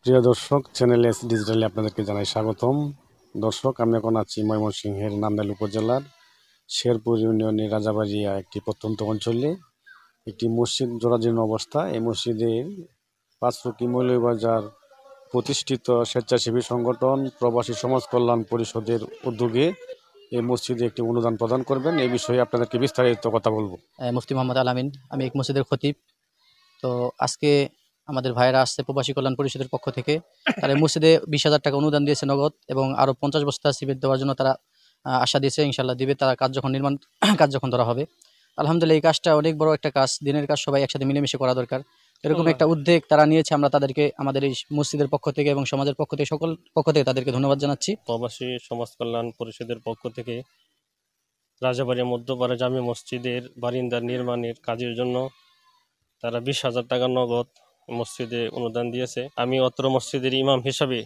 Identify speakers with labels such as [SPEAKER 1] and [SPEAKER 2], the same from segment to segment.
[SPEAKER 1] প্রিয় দর্শক, channel S ডিজিটালে আপনাদেরকে জানাই স্বাগতম। দর্শক, আমি এখন আছি ময়মনসিংহের নান্দাইল উপজেলার শেরপুর ইউনিয়নের রাজাবাড়িয়া একটি প্রত্যন্ত অঞ্চলে। একটি মসজিদ জরাজীর্ণ অবস্থা। এই মসজিদের পাঁচরুকি মৌলভীবাজার প্রতিষ্ঠিত স্বেচ্ছাসেবী সংগঠন প্রবাসী সমাজ কল্যাণ পরিষদের উদ্যোগে এই মসজিদে একটি অনুদান প্রদান করবেন। এই বিষয়ে আপনাদেরকে বিস্তারিত কথা বলবো।
[SPEAKER 2] মুফতি মোহাম্মদ আল আমিন, আমি এক মসজিদের খতিব। তো আজকে আমাদের ভাইরা আসছে প্রবাসী কল্যাণ পরিষদের পক্ষ থেকে। তারা এই মসজিদে 20,000 টাকা অনুদান দিয়েছে নগদ, এবং আরও 50 বস্তা সিমেন্ট দেওয়ার জন্য তারা আশা দিয়েছে, ইনশাল্লাহ দিবে তারা কাজ যখন কাজ যখন ধরা হবে। আলহামদুলিল্লাহ, এই কাজটা অনেক বড় একটা কাজ, দিনের কাজ, সবাই একসাথে মিলেমিশে করা দরকার। এরকম একটা উদ্যোগ তারা নিয়েছে, আমরা তাদেরকে আমাদের এই মসজিদের পক্ষ থেকে এবং সমাজের পক্ষ থেকে, সকল পক্ষ থেকে তাদেরকে ধন্যবাদ জানাচ্ছি।
[SPEAKER 3] প্রবাসী সমাজ কল্যাণ পরিষদের পক্ষ থেকে রাজাবাড়িয়া মধ্যপাড়া জামে মসজিদের বারিন্দা নির্মাণের কাজের জন্য তারা 20,000 টাকা নগদ মসজিদে অনুদান দিয়েছে। আমি অত্র মসজিদের ইমাম হিসাবে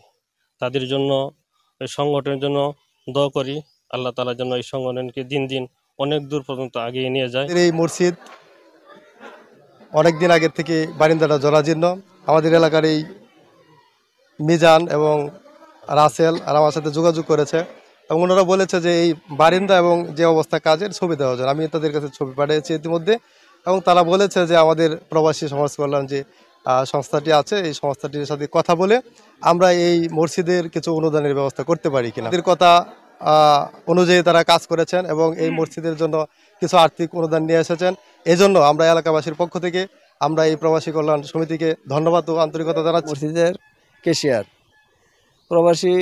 [SPEAKER 3] তাদের জন্য, এই সংগঠনের জন্য দোয়া করি। আল্লাহ তাআলার জন্য এই সংগঠনকে দিন দিন অনেক দূর পর্যন্ত আগিয়ে নিয়ে যায়।
[SPEAKER 4] এই মসজিদ অনেক দিন আগের থেকে বারিন্দাটা জরাজীর্ণ। আমাদের এলাকার এই মিজান এবং রাসেল আর আমার সাথে যোগাযোগ করেছে, এবং ওনারা বলেছে যে এই বারিন্দা এবং যে অবস্থা কাজের ছবি দেওয়া যায়। আমি তাদের কাছে ছবি পাঠিয়েছি ইতিমধ্যে, এবং তারা বলেছে যে আমাদের প্রবাসী সমাজ কল্যাণ যে সংস্থাটি আছে, এই সংস্থাটির সাথে কথা বলে আমরা এই মসজিদের কিছু অনুদানের ব্যবস্থা করতে পারি কিনা। তাদের কথা অনুযায়ী তারা কাজ করেছেন এবং এই মসজিদের জন্য কিছু আর্থিক অনুদান নিয়ে এসেছেন। এই জন্য আমরা এলাকাবাসীর পক্ষ থেকে আমরা এই প্রবাসী কল্যাণ সমিতিকে ধন্যবাদ ও আন্তরিকতা জানাচ্ছি।
[SPEAKER 5] মসজিদের কেশিয়ার প্রবাসী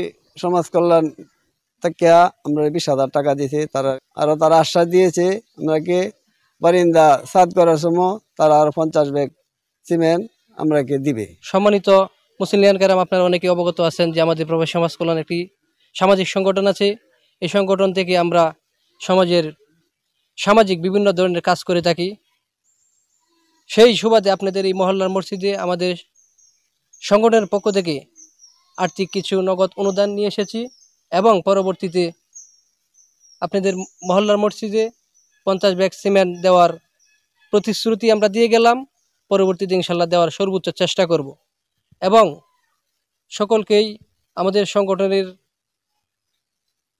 [SPEAKER 5] সমাজ কল্যাণ থেকে আমরা 20,000 টাকা দিয়েছি। তারা আশ্বাস দিয়েছে আমরাকে বারিন্দা সাদ করার সময় তারা আরো 50 ব্যাগ সিমেন্ট আমরাকে দিবে।
[SPEAKER 2] সম্মানিত মুসলিয়ান কেরাম, আপনারা অনেকে অবগত আছেন যে আমাদের প্রবাসী সমাজ কল্যাণ একটি সামাজিক সংগঠন আছে। এই সংগঠন থেকে আমরা সামাজিক বিভিন্ন ধরনের কাজ করে থাকি। সেই সুবাদে আপনাদের এই মহল্লার মসজিদে আমাদের সংগঠনের পক্ষ থেকে আর্থিক কিছু নগদ অনুদান নিয়ে এসেছি, এবং পরবর্তীতে আপনাদের মহল্লার মসজিদে 50 ব্যাগ সিমেন্ট দেওয়ার প্রতিশ্রুতি আমরা দিয়ে গেলাম। পরবর্তীতে ইনশাল্লাহ দেওয়ার সর্বোচ্চ চেষ্টা করব, এবং সকলকেই আমাদের সংগঠনের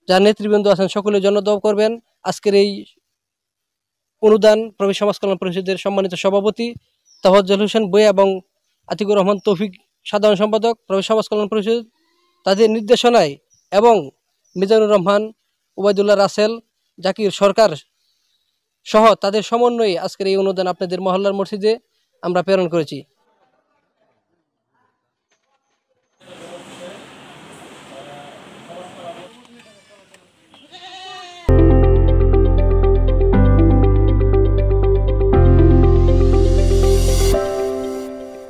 [SPEAKER 2] যারা নেতৃবৃন্দ আছেন সকলের জন্য দোয়া করবেন। আজকের এই অনুদান প্রবাসী সমাজ কল্যাণ পরিষদের সম্মানিত সভাপতি তাফাজ্জল হোসেন বইয়া এবং আতিকুর রহমান তৌফিক সাধারণ সম্পাদক প্রবাসী সমাজ কল্যাণ পরিষদ, তাদের নির্দেশনায়, এবং মিজানুর রহমান, ওবায়দুল্লাহ রাসেল, জাকির সরকার সহ তাদের সমন্বয়ে আজকের এই অনুদান আপনাদের মহল্লার মসজিদে আমরা প্রেরণ করেছি।